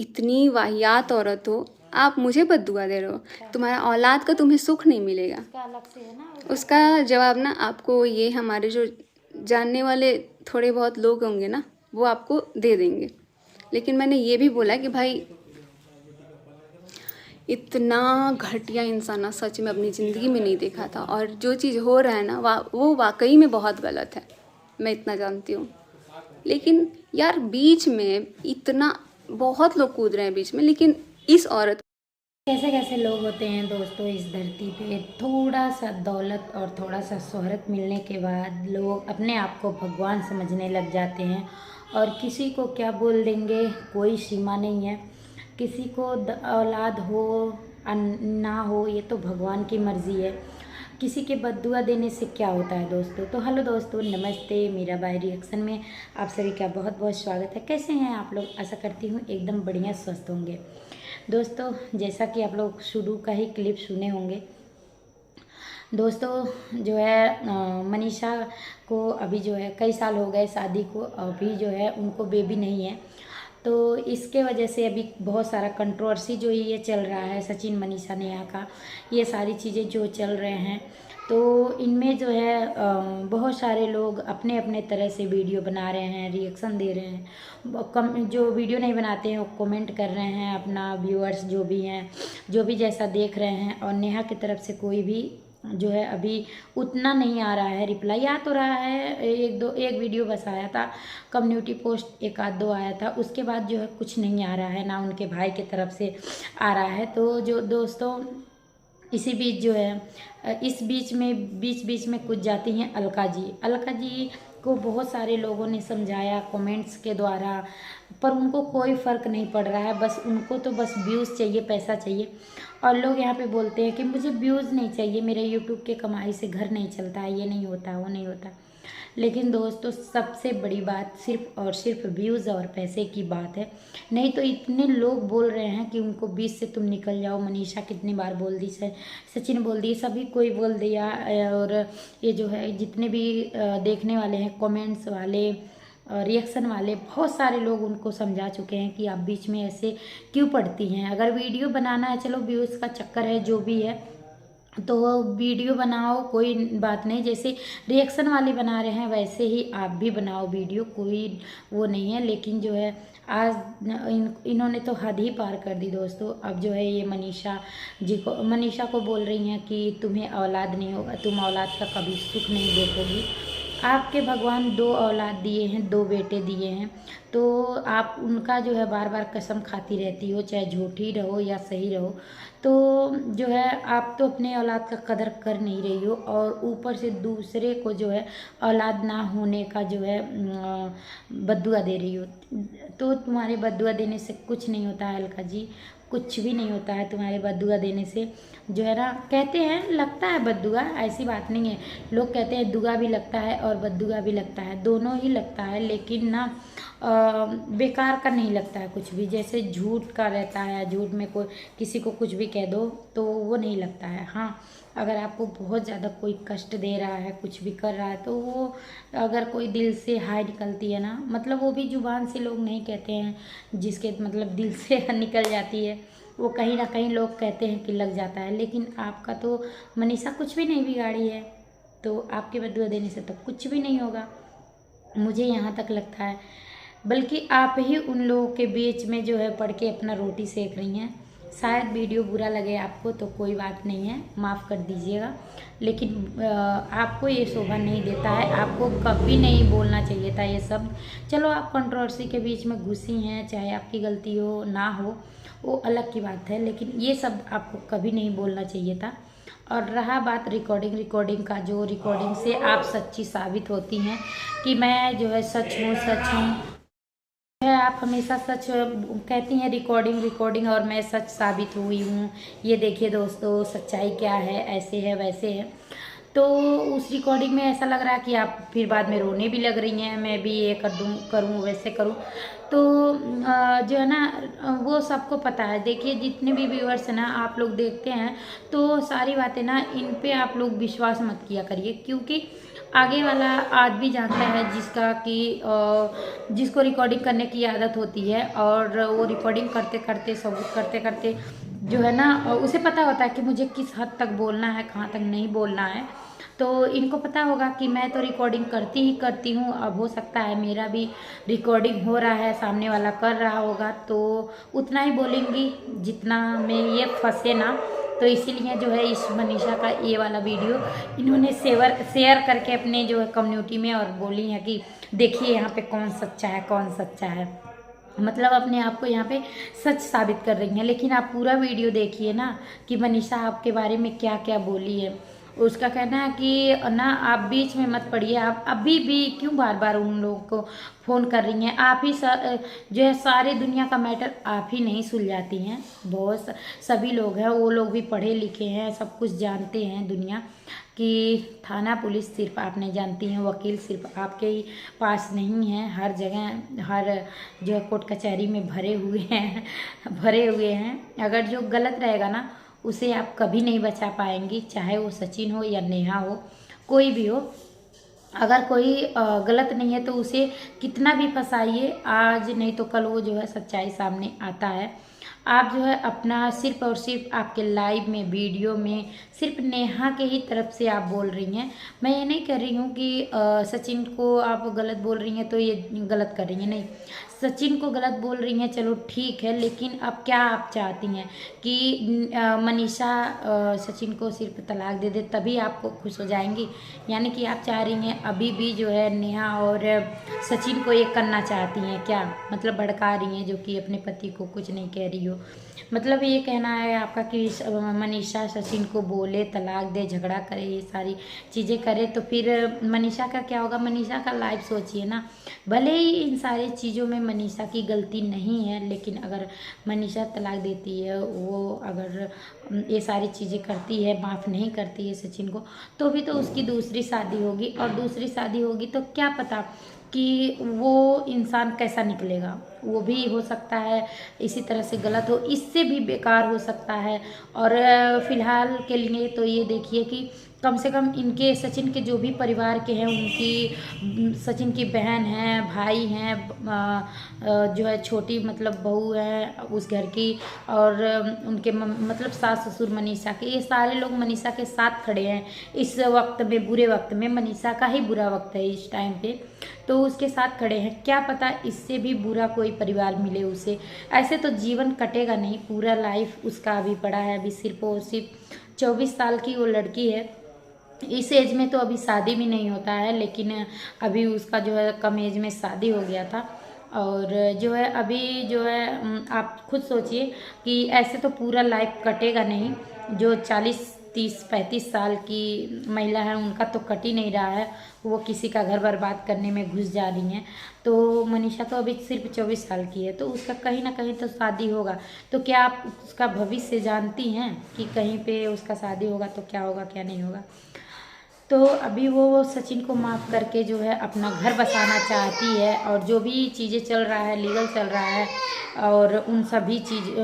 इतनी वाहियात औरत हो, आप मुझे बद्दुआ दे रहे हो, तुम्हारा औलाद का तुम्हें सुख नहीं मिलेगा। अलग से है ना। उसका जवाब ना आपको ये हमारे जो जानने वाले थोड़े बहुत लोग होंगे ना, वो आपको दे देंगे। लेकिन मैंने ये भी बोला कि भाई इतना घटिया इंसान ना सच में अपनी ज़िंदगी में नहीं देखा था, और जो चीज़ हो रहा है ना वो वाकई में बहुत गलत है, मैं इतना जानती हूँ। लेकिन यार बीच में इतना बहुत लोग कूद रहे हैं बीच में, लेकिन इस औरत कैसे कैसे लोग होते हैं दोस्तों इस धरती पे। थोड़ा सा दौलत और थोड़ा सा शोहरत मिलने के बाद लोग अपने आप को भगवान समझने लग जाते हैं, और किसी को क्या बोल देंगे कोई सीमा नहीं है। किसी को औलाद हो ना हो ये तो भगवान की मर्ज़ी है। किसी के बद्दुआ देने से क्या होता है दोस्तों। तो हेलो दोस्तों, नमस्ते। मेरा बाय रिएक्शन में आप सभी का बहुत बहुत स्वागत है। कैसे हैं आप लोग? आशा करती हूँ एकदम बढ़िया स्वस्थ होंगे। दोस्तों जैसा कि आप लोग शुरू का ही क्लिप सुने होंगे, दोस्तों जो है मनीषा को अभी जो है कई साल हो गए शादी को, अभी जो है उनको बेबी नहीं है। तो इसके वजह से अभी बहुत सारा कंट्रोवर्सी जो ये चल रहा है, सचिन मनीषा नेहा का, ये सारी चीज़ें जो चल रहे हैं, तो इनमें जो है बहुत सारे लोग अपने अपने तरह से वीडियो बना रहे हैं, रिएक्शन दे रहे हैं। जो वीडियो नहीं बनाते हैं वो कमेंट कर रहे हैं, अपना व्यूअर्स जो भी हैं, जो भी जैसा देख रहे हैं। और नेहा की तरफ से कोई भी जो है अभी उतना नहीं आ रहा है रिप्लाई। आ तो रहा है, एक वीडियो बस आया था, कम्युनिटी पोस्ट एक आध दो आया था, उसके बाद जो है कुछ नहीं आ रहा है, ना उनके भाई की तरफ से आ रहा है। तो जो दोस्तों इसी बीच जो है इस बीच में कुछ जाती हैं अलका जी को बहुत सारे लोगों ने समझाया कमेंट्स के द्वारा, पर उनको कोई फ़र्क नहीं पड़ रहा है। बस उनको तो बस व्यूज़ चाहिए, पैसा चाहिए। और लोग यहाँ पे बोलते हैं कि मुझे व्यूज़ नहीं चाहिए, मेरे यूट्यूब के कमाई से घर नहीं चलता है, ये नहीं होता वो नहीं होता। लेकिन दोस्तों सबसे बड़ी बात सिर्फ और सिर्फ व्यूज़ और पैसे की बात है। नहीं तो इतने लोग बोल रहे हैं कि उनको बीच से तुम निकल जाओ। मनीषा कितनी बार बोल दी, सचिन बोल दी, सभी कोई बोल दिया। और ये जो है जितने भी देखने वाले हैं, कमेंट्स वाले, रिएक्शन वाले, बहुत सारे लोग उनको समझा चुके हैं कि आप बीच में ऐसे क्यों पड़ती हैं। अगर वीडियो बनाना है, चलो व्यूज़ का चक्कर है जो भी है, तो वीडियो बनाओ, कोई बात नहीं। जैसे रिएक्शन वाले बना रहे हैं वैसे ही आप भी बनाओ वीडियो, कोई वो नहीं है। लेकिन जो है आज इन्होंने तो हद ही पार कर दी दोस्तों। अब जो है ये मनीषा को बोल रही हैं कि तुम्हें औलाद नहीं होगा, तुम औलाद का कभी सुख नहीं देखोगी। आपके भगवान 2 औलाद दिए हैं, 2 बेटे दिए हैं, तो आप उनका जो है बार बार कसम खाती रहती हो, चाहे झूठी रहो या सही रहो। तो जो है आप तो अपने औलाद का कदर कर नहीं रही हो, और ऊपर से दूसरे को जो है औलाद ना होने का जो है बद्दुआ दे रही हो। तो तुम्हारे बद्दुआ देने से कुछ नहीं होता है अलका जी, कुछ भी नहीं होता है तुम्हारे बद्दुआ देने से। जो है ना, कहते हैं लगता है बद्दुआ, ऐसी बात नहीं है। लोग कहते हैं दुआ भी लगता है और बद्दुआ भी लगता है, दोनों ही लगता है। लेकिन ना बेकार का नहीं लगता है कुछ भी। जैसे झूठ का रहता है, झूठ में कोई किसी को कुछ भी कह दो तो वो नहीं लगता है। हाँ, अगर आपको बहुत ज़्यादा कोई कष्ट दे रहा है, कुछ भी कर रहा है, तो वो अगर कोई दिल से हाय निकलती है ना, मतलब वो भी जुबान से लोग नहीं कहते हैं, जिसके मतलब दिल से निकल जाती है, वो कहीं ना कहीं लोग कहते हैं कि लग जाता है। लेकिन आपका तो मनीषा कुछ भी नहीं बिगाड़ी है, तो आपके बदुआ देने से तो कुछ भी नहीं होगा, मुझे यहाँ तक लगता है। बल्कि आप ही उन लोगों के बीच में जो है पढ़ के अपना रोटी सेक रही हैं। शायद वीडियो बुरा लगे आपको तो कोई बात नहीं है, माफ़ कर दीजिएगा। लेकिन आपको ये शोभा नहीं देता है, आपको कभी नहीं बोलना चाहिए था ये सब। चलो आप कंट्रोवर्सी के बीच में घुसी हैं, चाहे आपकी गलती हो ना हो वो अलग की बात है, लेकिन ये सब आपको कभी नहीं बोलना चाहिए था। और रहा बात रिकॉर्डिंग का, जो रिकॉर्डिंग से आप सच्ची साबित होती हैं कि मैं जो है सच हूँ है। आप हमेशा सच कहती हैं, रिकॉर्डिंग, और मैं सच साबित हुई हूँ। ये देखिए दोस्तों सच्चाई क्या है, ऐसे है वैसे है। तो उस रिकॉर्डिंग में ऐसा लग रहा है कि आप फिर बाद में रोने भी लग रही हैं, मैं भी ये करूँ वैसे करूँ। तो जो है ना वो सबको पता है। देखिए जितने भी व्यूअर्स हैं ना, आप लोग देखते हैं तो सारी बातें ना इन पे आप लोग विश्वास मत किया करिए, क्योंकि आगे वाला आदमी जानता है जिसको रिकॉर्डिंग करने की आदत होती है, और वो रिकॉर्डिंग करते करते सबूत करते करते जो है ना उसे पता होता है कि मुझे किस हद तक बोलना है, कहाँ तक नहीं बोलना है। तो इनको पता होगा कि मैं तो रिकॉर्डिंग करती ही करती हूँ, अब हो सकता है मेरा भी रिकॉर्डिंग हो रहा है, सामने वाला कर रहा होगा, तो उतना ही बोलेंगी जितना में ये फंसे ना। तो इसीलिए जो है इस मनीषा का ये वाला वीडियो इन्होंने शेयर करके अपने जो है कम्युनिटी में और बोली है कि देखिए यहाँ पे कौन सच्चा है कौन सच्चा है, मतलब अपने आप को यहाँ पे सच साबित कर रही हैं। लेकिन आप पूरा वीडियो देखिए ना कि मनीषा आपके बारे में क्या क्या बोली है। उसका कहना है कि ना आप बीच में मत पड़िए, आप अभी भी क्यों बार बार उन लोगों को फ़ोन कर रही हैं, आप ही जो है सारी दुनिया का मैटर आप ही नहीं सुलझाती हैं। बहुत सभी लोग हैं, वो लोग भी पढ़े लिखे हैं, सब कुछ जानते हैं दुनिया कि थाना पुलिस सिर्फ आप नहीं जानती हैं, वकील सिर्फ आपके ही पास नहीं हैं, हर जगह हर जो है कोर्ट कचहरी में भरे हुए हैं। अगर जो गलत रहेगा ना उसे आप कभी नहीं बचा पाएंगी, चाहे वो सचिन हो या नेहा हो, कोई भी हो। अगर कोई गलत नहीं है तो उसे कितना भी फंसाइए, आज नहीं तो कल वो जो है सच्चाई सामने आता है। आप जो है अपना सिर्फ और सिर्फ आपके लाइव में वीडियो में सिर्फ नेहा के ही तरफ से आप बोल रही हैं। मैं ये नहीं कह रही हूँ कि सचिन को आप गलत बोल रही हैं तो ये गलत कर रही हैं, नहीं, सचिन को गलत बोल रही हैं चलो ठीक है, लेकिन अब क्या आप चाहती हैं कि मनीषा सचिन को सिर्फ तलाक दे दे तभी आपको खुश हो जाएंगी? यानी कि आप चाह रही हैं अभी भी जो है नेहा और सचिन को ये करना चाहती हैं क्या? मतलब भड़का रही हैं जो कि अपने पति को कुछ नहीं कह रही हो। मतलब ये कहना है आपका कि मनीषा सचिन को बोले, तलाक दे, झगड़ा करे, ये सारी चीज़ें करे, तो फिर मनीषा का क्या होगा? मनीषा का लाइफ सोचिए ना। भले ही इन सारी चीज़ों में मनीषा की गलती नहीं है, लेकिन अगर मनीषा तलाक देती है, वो अगर ये सारी चीज़ें करती है, माफ़ नहीं करती है सचिन को, तो भी तो उसकी दूसरी शादी होगी, और दूसरी शादी होगी तो क्या पता कि वो इंसान कैसा निकलेगा। वो भी हो सकता है इसी तरह से गलत हो, इससे भी बेकार हो सकता है। और फिलहाल के लिए तो ये देखिए कि कम से कम इनके सचिन के जो भी परिवार के हैं, उनकी सचिन की बहन है, भाई हैं, जो है छोटी मतलब बहू है उस घर की, और उनके मतलब सास ससुर मनीषा के, ये सारे लोग मनीषा के साथ खड़े हैं इस वक्त में, बुरे वक्त में। मनीषा का ही बुरा वक्त है इस टाइम पे, तो उसके साथ खड़े हैं। क्या पता इससे भी बुरा कोई परिवार मिले उसे। ऐसे तो जीवन कटेगा नहीं, पूरा लाइफ उसका अभी पड़ा है। अभी सिर्फ और सिर्फ 24 साल की वो लड़की है। इस एज में तो अभी शादी भी नहीं होता है, लेकिन अभी उसका जो है कम एज में शादी हो गया था। और जो है अभी जो है आप खुद सोचिए कि ऐसे तो पूरा लाइफ कटेगा नहीं। जो 40 30 35 साल की महिला है उनका तो कट ही नहीं रहा है, वो किसी का घर बर्बाद करने में घुस जा रही हैं। तो मनीषा तो अभी सिर्फ 24 साल की है, तो उसका कहीं ना कहीं तो शादी होगा। तो क्या आप उसका भविष्य जानती हैं कि कहीं पे उसका शादी होगा तो क्या होगा क्या नहीं होगा? तो अभी वो सचिन को माफ़ करके जो है अपना घर बसाना चाहती है, और जो भी चीज़ें चल रहा है, लीगल चल रहा है, और उन सभी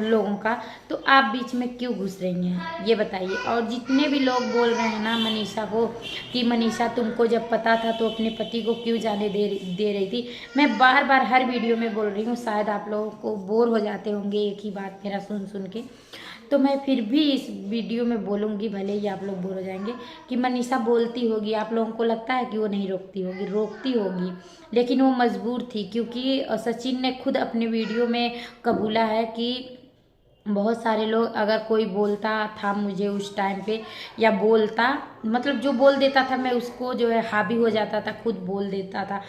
लोगों का, तो आप बीच में क्यों घुस रही हैं ये बताइए। और जितने भी लोग बोल रहे हैं ना मनीषा को कि मनीषा तुमको जब पता था तो अपने पति को क्यों जाने दे रही थी, मैं बार बार हर वीडियो में बोल रही हूँ, शायद आप लोगों को बोर हो जाते होंगे एक ही बात मेरा सुन सुन के, तो मैं फिर भी इस वीडियो में बोलूँगी, भले ही आप लोग बोर हो जाएंगे, कि मनीषा बोलती होगी, आप लोगों को लगता है कि वो नहीं रोकती होगी, लेकिन वो मजबूर थी, क्योंकि सचिन ने खुद अपने वीडियो में कबूला है कि बहुत सारे लोग, अगर कोई बोलता था मुझे उस टाइम पे, या बोलता मतलब जो बोल देता था, मैं उसको जो है हावी हो जाता था, खुद बोल देता था,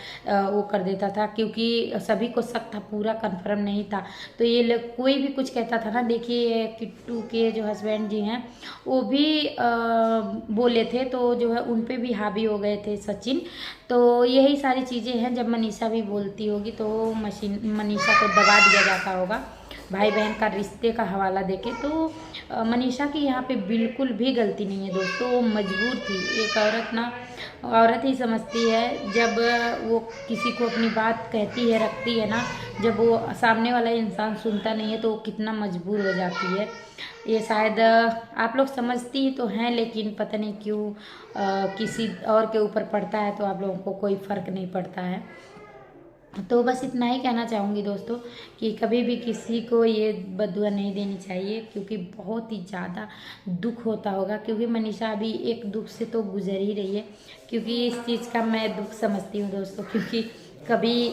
वो कर देता था, क्योंकि सभी को शक था, पूरा कंफर्म नहीं था। तो ये लोग कोई भी कुछ कहता था ना, देखिए किट्टू के जो हस्बैंड जी हैं वो भी बोले थे, तो जो है उन पे भी हावी हो गए थे सचिन। तो यही सारी चीज़ें हैं, जब मनीषा भी बोलती होगी तो मनीषा को दबा दिया जाता होगा। भाई बहन का रिश्ते का हवाला देखें तो मनीषा की यहाँ पे बिल्कुल भी गलती नहीं है दोस्तों। वो मजबूर थी। एक औरत ही समझती है जब वो किसी को अपनी बात कहती है, रखती है ना, जब वो सामने वाला इंसान सुनता नहीं है तो वो कितना मजबूर हो जाती है। ये शायद आप लोग समझती तो हैं, लेकिन पता नहीं क्यों किसी और के ऊपर पड़ता है तो आप लोगों को कोई फ़र्क नहीं पड़ता है। तो बस इतना ही कहना चाहूँगी दोस्तों कि कभी भी किसी को ये बददुआ नहीं देनी चाहिए, क्योंकि बहुत ही ज़्यादा दुख होता होगा। क्योंकि मनीषा अभी एक दुख से तो गुजर ही रही है, क्योंकि इस चीज़ का मैं दुख समझती हूँ दोस्तों। क्योंकि कभी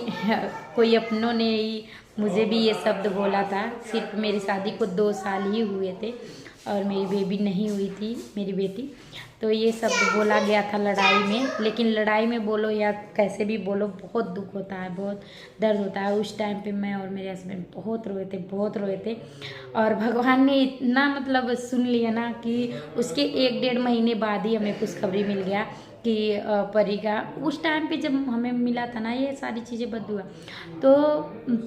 कोई अपनों ने ही मुझे भी ये शब्द बोला था। सिर्फ मेरी शादी को 2 साल ही हुए थे और मेरी बेबी नहीं हुई थी, मेरी बेटी। तो ये शब्द बोला गया था लड़ाई में, लेकिन लड़ाई में बोलो या कैसे भी बोलो, बहुत दुख होता है, बहुत दर्द होता है। उस टाइम पे मैं और मेरे हस्बैंड बहुत रोए थे, बहुत रोए थे। और भगवान ने इतना मतलब सुन लिया ना कि उसके 1-1.5 महीने बाद ही हमें खुशखबरी मिल गया कि परी का। उस टाइम पे जब हमें मिला था ना ये सारी चीज़ें बददुआ, तो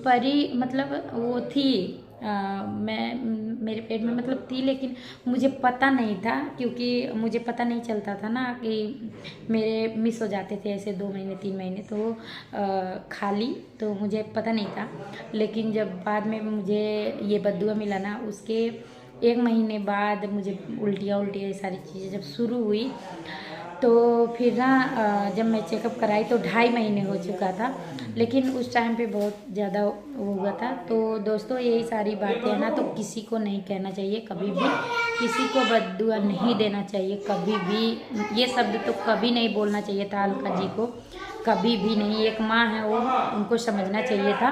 परी मतलब वो थी, मेरे पेट में मतलब थी, लेकिन मुझे पता नहीं था, क्योंकि मुझे पता नहीं चलता था ना कि मेरे मिस हो जाते थे ऐसे 2 महीने 3 महीने, तो खाली, तो मुझे पता नहीं था। लेकिन जब बाद में मुझे ये बददुआ मिला ना, उसके 1 महीने बाद मुझे उल्टियाँ ये सारी चीज़ें जब शुरू हुई, तो फिर ना जब मैं चेकअप कराई तो 2.5 महीने हो चुका था, लेकिन उस टाइम पे बहुत ज़्यादा हुआ था। तो दोस्तों यही सारी बातें हैं ना, तो किसी को नहीं कहना चाहिए, कभी भी किसी को बददुआ नहीं देना चाहिए, कभी भी ये शब्द तो कभी नहीं बोलना चाहिए था अलका जी को, कभी भी नहीं। एक माँ है वो, उनको समझना चाहिए था।